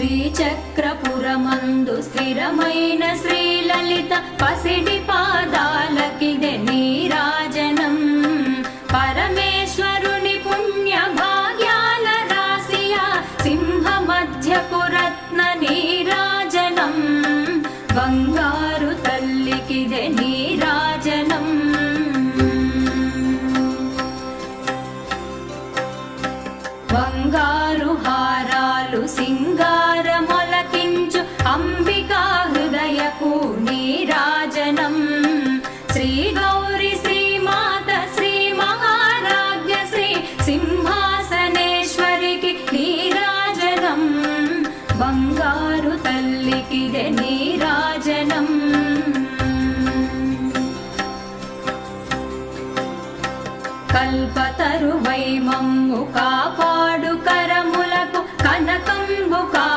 శ్రీచక్రపురమందు స్థిరమైన శ్రీలలిత పసిడి పాదాలకిదే నీరాజనం. పరమేశ్వరుని పుణ్య భాగ్యాల రాశియా సింహ మధ్యపు రత్న నీరాజనం. బంగారు తల్లికిదే నీరాజనం. బంగారు హారాలు సింగారమొలకించు అంబికా హృదయపు నీరాజనం. శ్రీ గౌరి శ్రీమాత శ్రీ మహారాజ్ఞ శ్రీ సింహాసనేశ్వరికి నీరాజనం. బంగారు తల్లికిదే నీరాజనం. కల్పతరువై మమ్ము కాపా